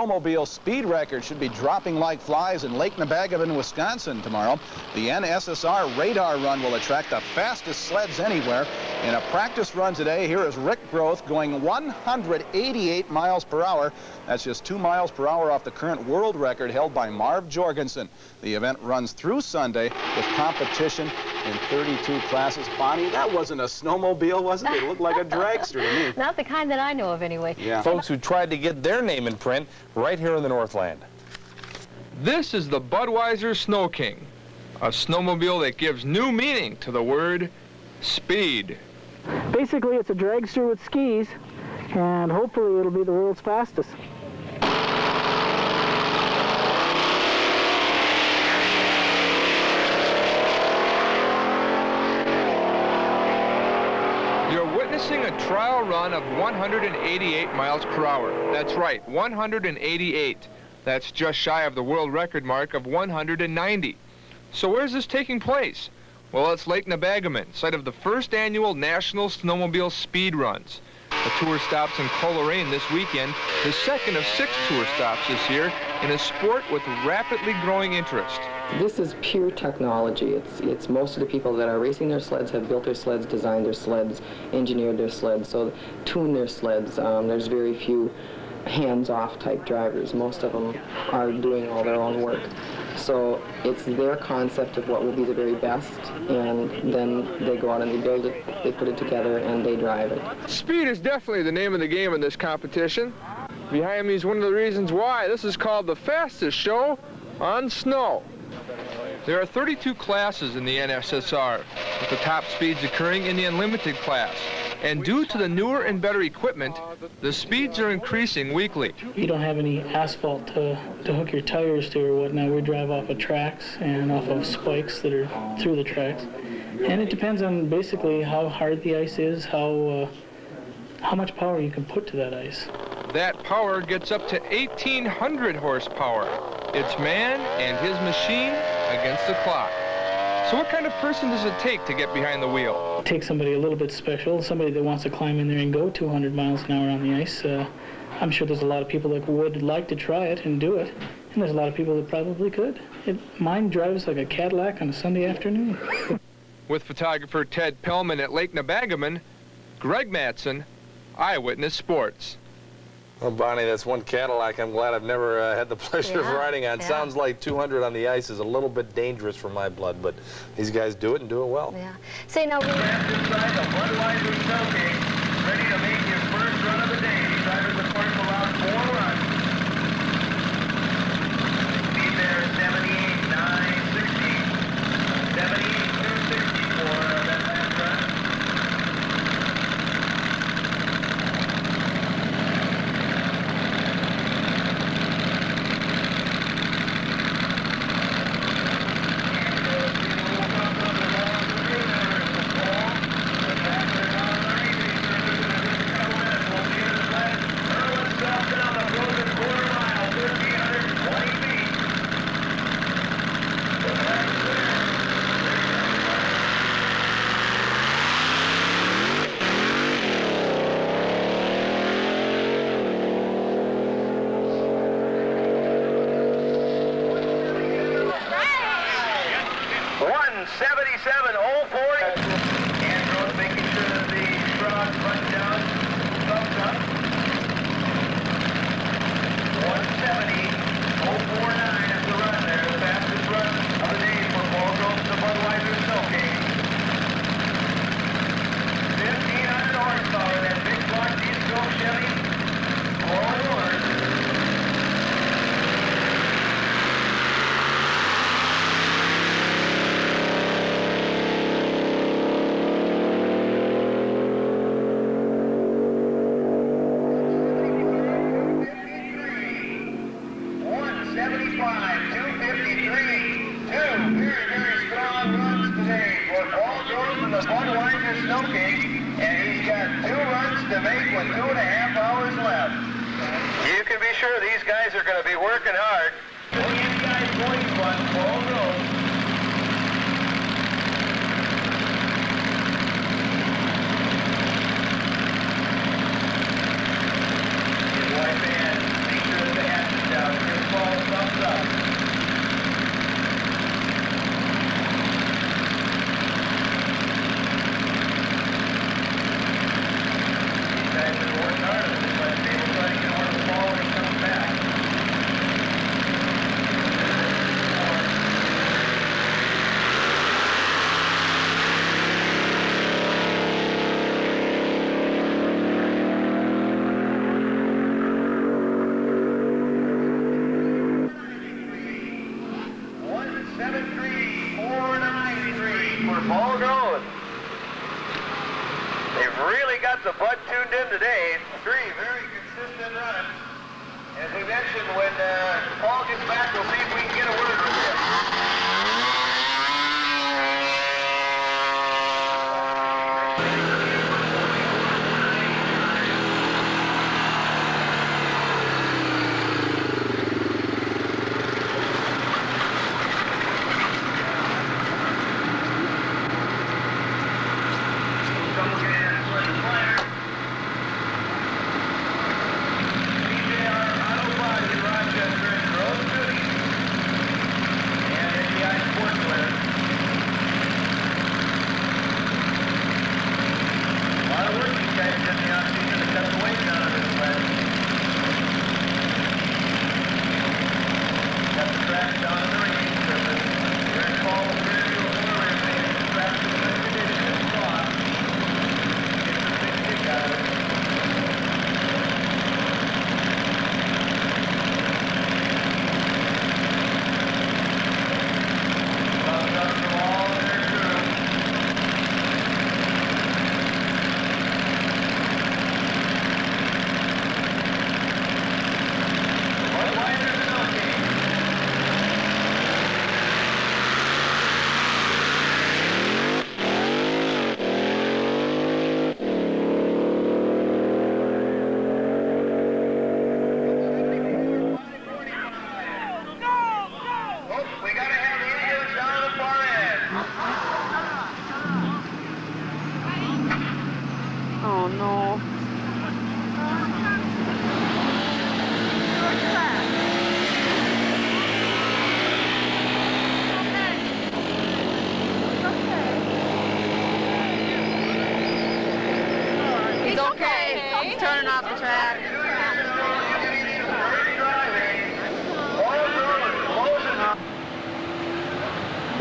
Snowmobile speed record should be dropping like flies in Lake Nebagavan, Wisconsin tomorrow. The NSSR radar run will attract the fastest sleds anywhere. In a practice run today, here is Rick Groth going 188 miles per hour. That's just 2 miles per hour off the current world record held by Marv Jorgensen. The event runs through Sunday with competition in 32 classes. Bonnie, that wasn't a snowmobile, was it? It looked like a dragster to me. Not the kind that I know of, anyway. Yeah. Folks who tried to get their name in print right here in the Northland. This is the Bud Sno King, a snowmobile that gives new meaning to the word speed. Basically, it's a dragster with skis, and hopefully it'll be the world's fastest. You're witnessing a trial run of 188 miles per hour. That's right, 188. That's just shy of the world record mark of 190. So where's this taking place? Well, it's Lake Nebagavan, site of the first annual National Snowmobile Speed Runs. The tour stops in Coleraine this weekend, the second of 6 tour stops this year, in a sport with rapidly growing interest. This is pure technology. It's most of the people that are racing their sleds have built their sleds, designed their sleds, engineered their sleds, so tuned their sleds. There's very few hands-off type drivers. Most of them are doing all their own work. So it's their concept of what will be the very best, and then they go out and they build it, they put it together, and they drive it. Speed is definitely the name of the game in this competition. Behind me is one of the reasons why this is called the fastest show on snow. There are 32 classes in the NSSR, with the top speeds occurring in the unlimited class. And due to the newer and better equipment, the speeds are increasing weekly. You don't have any asphalt to hook your tires to or whatnot. We drive off of tracks and off of spikes that are through the tracks. And it depends on basically how hard the ice is, how much power you can put to that ice. That power gets up to 1,800 horsepower. It's man and his machine against the clock. So what kind of person does it take to get behind the wheel? It takes somebody a little bit special, somebody that wants to climb in there and go 200 miles an hour on the ice. I'm sure there's a lot of people that would like to try it and do it, and there's a lot of people that probably could. Mine drives like a Cadillac on a Sunday afternoon. With photographer Ted Pellman at Lake Nebagavan, Greg Mattson, Eyewitness Sports. Well, Bonnie, that's one Cadillac I'm glad I've never had the pleasure of riding on. Yeah. Sounds like 200 on the ice is a little bit dangerous for my blood, but these guys do it and do it well. Yeah. Say now. Inside the Bud Sno King, ready to make his first run of the day. These drivers, of course, allowed 4 runs. Speed there is 78, 960, 78, 264 that last run. And Groth making sure that the shroud runs down, thumbs up. 170.049 is the run there, the fastest run of the day for Paul Groth, the Bud Sno King. 1,500 horsepower, that big block D-stroke Chevy, all yours. Sno King, and he's got 2 runs to make with 2.5 hours left. You can be sure these guys are going to be working hard. Any guys going fun, Paul Groth. His wife Ann, make sure that they have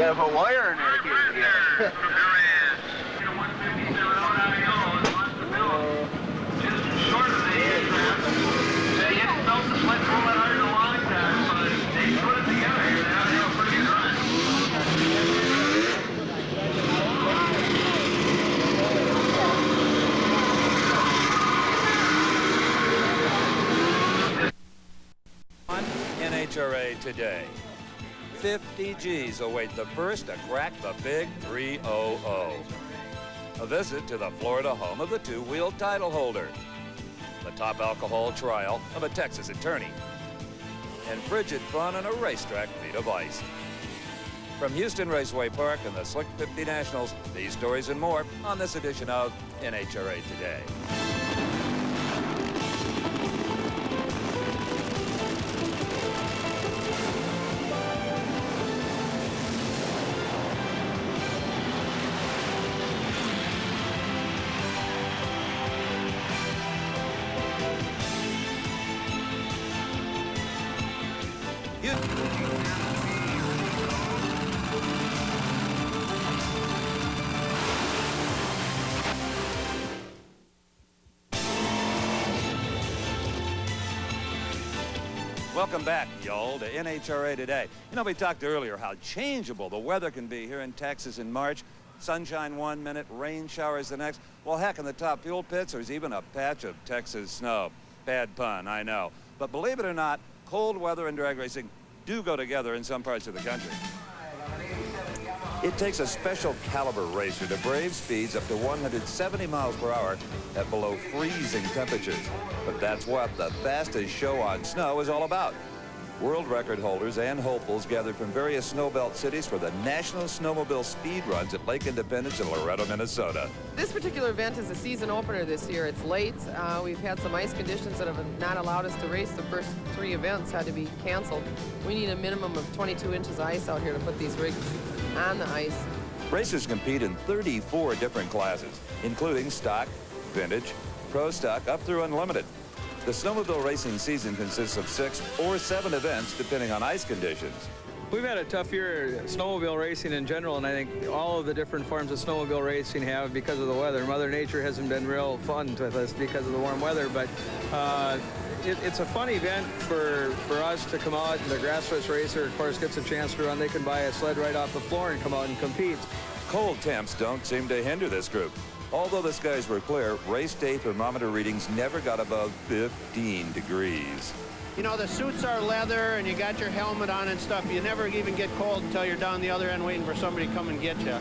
Gotta put wire in there to keep it together. NHRA today. 50 G's await the first to crack the big 300. A visit to the Florida home of the two-wheel title holder. The top alcohol trial of a Texas attorney. And frigid fun on a racetrack made of ice. From Houston Raceway Park and the Slick 50 Nationals, these stories and more on this edition of NHRA Today. Welcome back, y'all, to NHRA Today. You know, we talked earlier how changeable the weather can be here in Texas in March. Sunshine 1 minute, rain showers the next. Well, heck, in the top fuel pits, there's even a patch of Texas snow. Bad pun, I know. But believe it or not, cold weather and drag racing do go together in some parts of the country. It takes a special caliber racer to brave speeds up to 170 miles per hour at below freezing temperatures. But that's what the fastest show on snow is all about. World record holders and hopefuls gathered from various snowbelt cities for the National Snowmobile Speed Runs at Lake Independence in Loretto, Minnesota. This particular event is a season opener this year. It's late. We've had some ice conditions that have not allowed us to race. The first 3 events had to be canceled. We need a minimum of 22 inches of ice out here to put these rigs on the ice. Racers compete in 34 different classes, including stock, vintage, pro stock, up through unlimited. The snowmobile racing season consists of 6 or 7 events, depending on ice conditions. We've had a tough year snowmobile racing in general, and I think all of the different forms of snowmobile racing have because of the weather. Mother Nature hasn't been real fun with us because of the warm weather, but it's a fun event for us to come out. The grass racer, of course, gets a chance to run. They can buy a sled right off the floor and come out and compete. Cold temps don't seem to hinder this group. Although the skies were clear, race day thermometer readings never got above 15 degrees. You know, the suits are leather and you got your helmet on and stuff. You never even get cold until you're down the other end waiting for somebody to come and get you.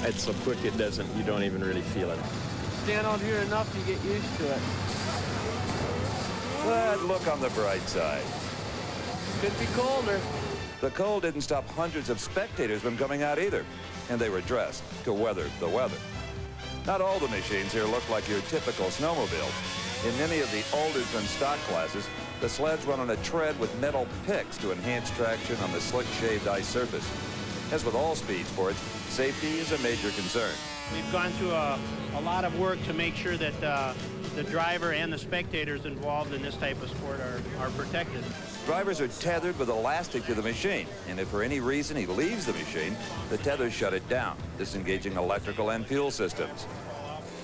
It's so quick you don't even really feel it. Stand out here enough, you get used to it. But look on the bright side. Could be colder. The cold didn't stop hundreds of spectators from coming out either, and they were dressed to weather the weather. Not all the machines here look like your typical snowmobile. In many of the Alderson stock classes, the sleds run on a tread with metal picks to enhance traction on the slick shaved ice surface. As with all speed sports, safety is a major concern. We've gone through a lot of work to make sure that the driver and the spectators involved in this type of sport are protected. Drivers are tethered with elastic to the machine, and if for any reason he leaves the machine, the tethers shut it down, disengaging electrical and fuel systems.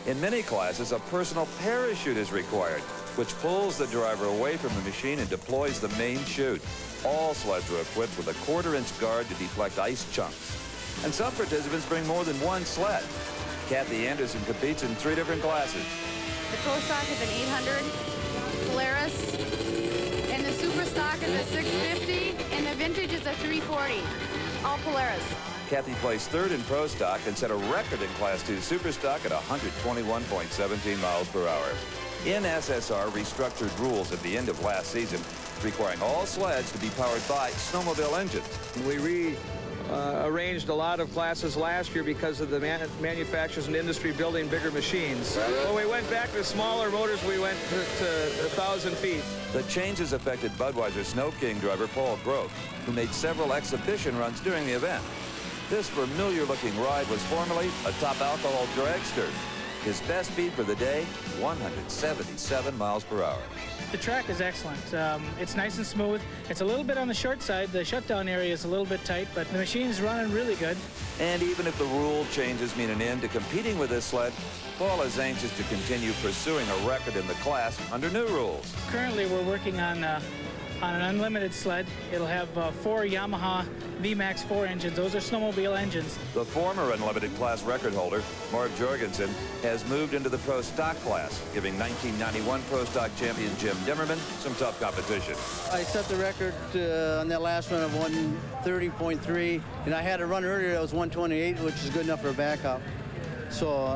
In many classes, a personal parachute is required, which pulls the driver away from the machine and deploys the main chute. All sleds are equipped with a 1/4-inch guard to deflect ice chunks. And some participants bring more than one sled. Kathy Anderson competes in 3 different classes. The Pro Stock is an 800, Polaris, and the Super Stock is a 650, and the Vintage is a 340, all Polaris. Kathy placed 3rd in Pro Stock and set a record in Class 2 Super Stock at 121.17 miles per hour. NSSR restructured rules at the end of last season, requiring all sleds to be powered by snowmobile engines. We arranged a lot of classes last year because of the manufacturers and industry building bigger machines. When we went back to smaller motors, we went to 1,000 feet. The changes affected Budweiser Sno King driver Paul Groth, who made several exhibition runs during the event. This familiar-looking ride was formerly a top alcohol dragster. His best speed for the day, 177 miles per hour. The track is excellent. It's nice and smooth. It's a little bit on the short side. The shutdown area is a little bit tight, but the machine's running really good. And even if the rule changes mean an end to competing with this sled, Paul is anxious to continue pursuing a record in the class under new rules. Currently, we're working on an unlimited sled. It'll have 4 Yamaha VMAX 4 engines. Those are snowmobile engines. The former unlimited class record holder, Marv Jorgensen, has moved into the pro stock class, giving 1991 pro stock champion Jim Dimmerman some tough competition. I set the record on that last run of 130.3, and I had a run earlier that was 128, which is good enough for a backup. So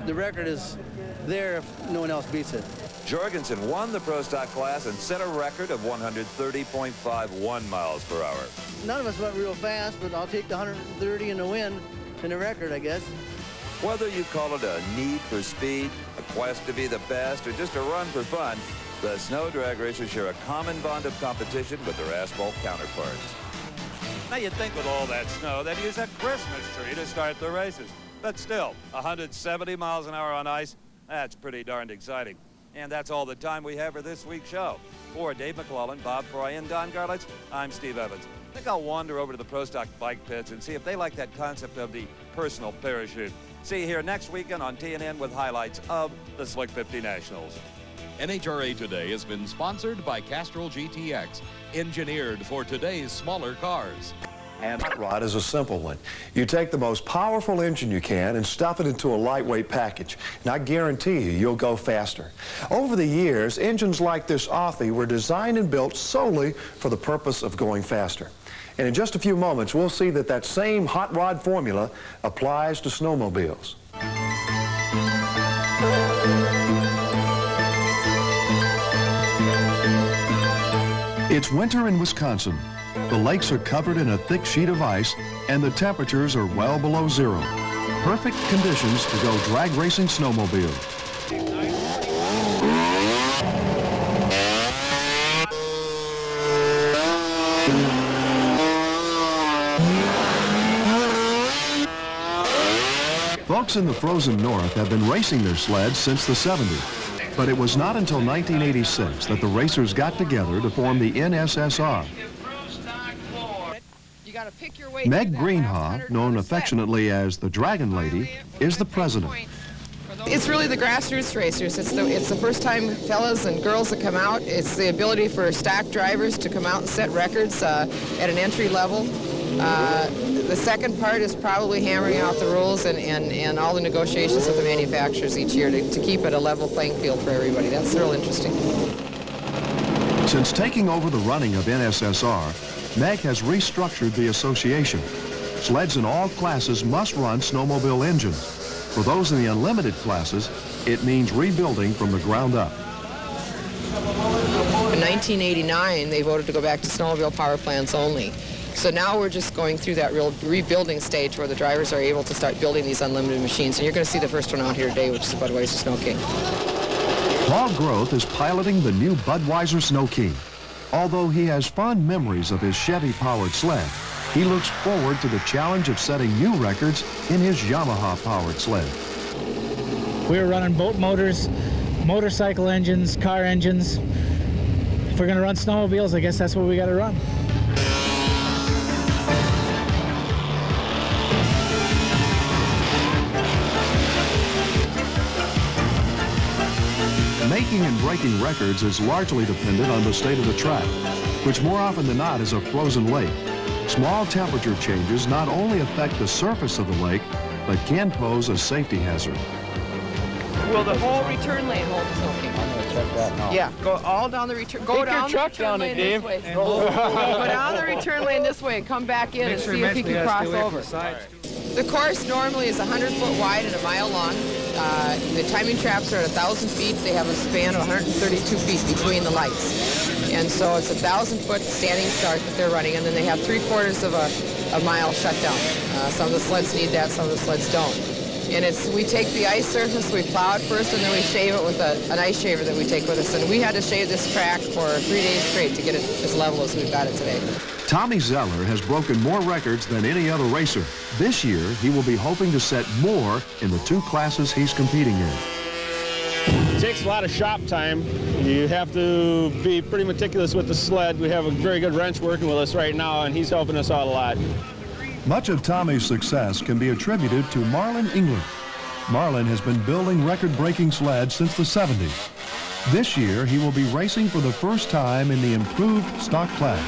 the record is there if no one else beats it. Jorgensen won the pro stock class and set a record of 130.51 miles per hour. None of us went real fast, but I'll take the 130 and the win and the record, I guess. Whether you call it a need for speed, a quest to be the best, or just a run for fun, the snow drag racers share a common bond of competition with their asphalt counterparts. Now you'd think with all that snow they'd use a Christmas tree to start the races. But still, 170 miles an hour on ice, that's pretty darned exciting. And that's all the time we have for this week's show. For Dave McClellan, Bob Fry, and Don Garlitz, I'm Steve Evans. I think I'll wander over to the Pro Stock bike pits and see if they like that concept of the personal parachute. See you here next weekend on TNN with highlights of the Slick 50 Nationals. NHRA Today has been sponsored by Castrol GTX, engineered for today's smaller cars. And hot rod is a simple one. You take the most powerful engine you can and stuff it into a lightweight package. And I guarantee you'll go faster. Over the years, engines like this Authy were designed and built solely for the purpose of going faster. And in just a few moments, we'll see that that same hot rod formula applies to snowmobiles. It's winter in Wisconsin. The lakes are covered in a thick sheet of ice, and the temperatures are well below zero. Perfect conditions to go drag racing snowmobile. Folks in the frozen north have been racing their sleds since the 70s. But it was not until 1986 that the racers got together to form the NSSR. Meg Greenhaw, known affectionately as the Dragon Lady, is the president. It's really the grassroots racers. It's the first time fellas and girls that come out. It's the ability for stock drivers to come out and set records at an entry level. The second part is probably hammering out the rules and all the negotiations with the manufacturers each year to keep it a level playing field for everybody. That's real interesting. Since taking over the running of NSSR, Meg has restructured the association. Sleds in all classes must run snowmobile engines. For those in the unlimited classes, it means rebuilding from the ground up. In 1989, they voted to go back to snowmobile power plants only. So now we're just going through that real rebuilding stage where the drivers are able to start building these unlimited machines. And you're going to see the first one out here today, which is the Budweiser Sno King. Paul Groth is piloting the new Budweiser Sno King. Although he has fond memories of his Chevy-powered sled, he looks forward to the challenge of setting new records in his Yamaha-powered sled. We're running boat motors, motorcycle engines, car engines. If we're going to run snowmobiles, I guess that's what we got to run. Making and breaking records is largely dependent on the state of the track, which more often than not is a frozen lake. Small temperature changes not only affect the surface of the lake, but can pose a safety hazard. Will the whole return lane hold the Sno King? I'm going to check that now. Yeah, go all down the return. Go down the return lane this way. Go down the return lane this way and come back in and see if you can cross over. The course normally is 100 foot wide and a mile long. The timing traps are at 1,000 feet. They have a span of 132 feet between the lights. And so it's 1,000 foot standing start that they're running, and then they have 3/4 of a mile shutdown. Some of the sleds need that, some of the sleds don't. And we take the ice surface, we plow it first, and then we shave it with an ice shaver that we take with us. And we had to shave this track for 3 days straight to get it as level as we've got it today. Tommy Zeller has broken more records than any other racer. This year, he will be hoping to set more in the 2 classes he's competing in. It takes a lot of shop time. You have to be pretty meticulous with the sled. We have a very good wrench working with us right now, and he's helping us out a lot. Much of Tommy's success can be attributed to Marlin England. Marlin has been building record-breaking sleds since the 70s. This year, he will be racing for the first time in the improved stock class.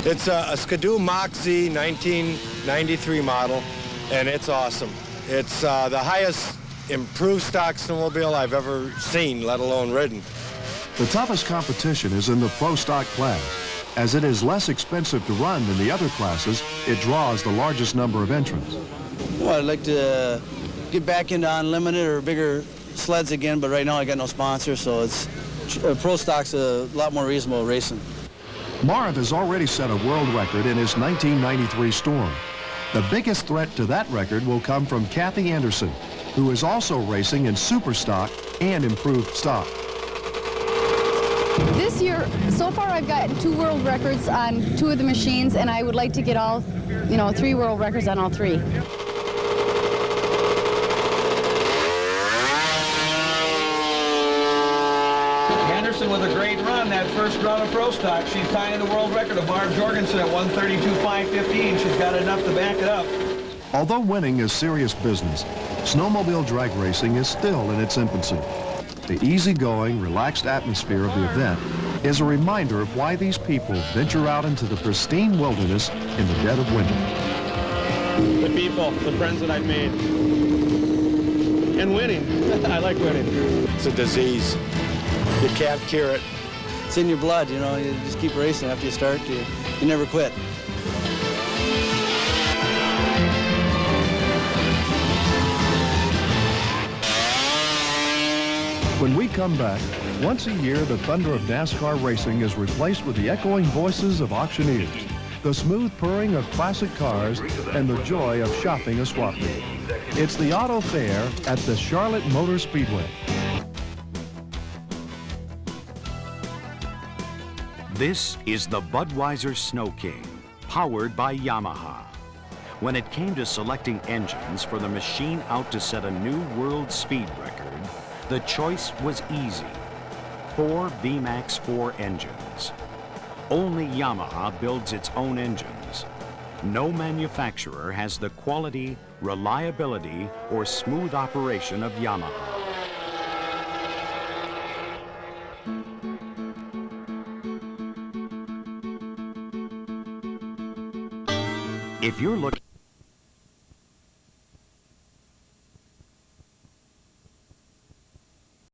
It's a Skidoo Moxie 1993 model, and it's awesome. It's the highest improved stock snowmobile I've ever seen, let alone ridden. The toughest competition is in the pro stock class. As it is less expensive to run than the other classes, it draws the largest number of entrants. Well, I'd like to get back into unlimited or bigger sleds again, but right now I got no sponsor, so it's pro stock's a lot more reasonable racing. Marv has already set a world record in his 1993 Storm. The biggest threat to that record will come from Kathy Anderson, who is also racing in super stock and improved stock. This year, so far I've got 2 world records on 2 of the machines, and I would like to get all, 3 world records on all 3. Anderson with a great run, that first run of pro stock. She's tying the world record of Barb Jorgensen at 132.515. She's got enough to back it up. Although winning is serious business, snowmobile drag racing is still in its infancy. The easygoing, relaxed atmosphere of the event is a reminder of why these people venture out into the pristine wilderness in the dead of winter. The people, the friends that I've made. And winning. I like winning. It's a disease. You can't cure it. It's in your blood, you just keep racing. After you start, you never quit. When we come back, once a year the thunder of NASCAR racing is replaced with the echoing voices of auctioneers, the smooth purring of classic cars, and the joy of shopping a swap meet. It's the Auto Fair at the Charlotte Motor Speedway. This is the Budweiser Sno King, powered by Yamaha. When it came to selecting engines for the machine out to set a new world speed record, the choice was easy. 4 VMAX 4 engines. Only Yamaha builds its own engines. No manufacturer has the quality, reliability, or smooth operation of Yamaha. If you're looking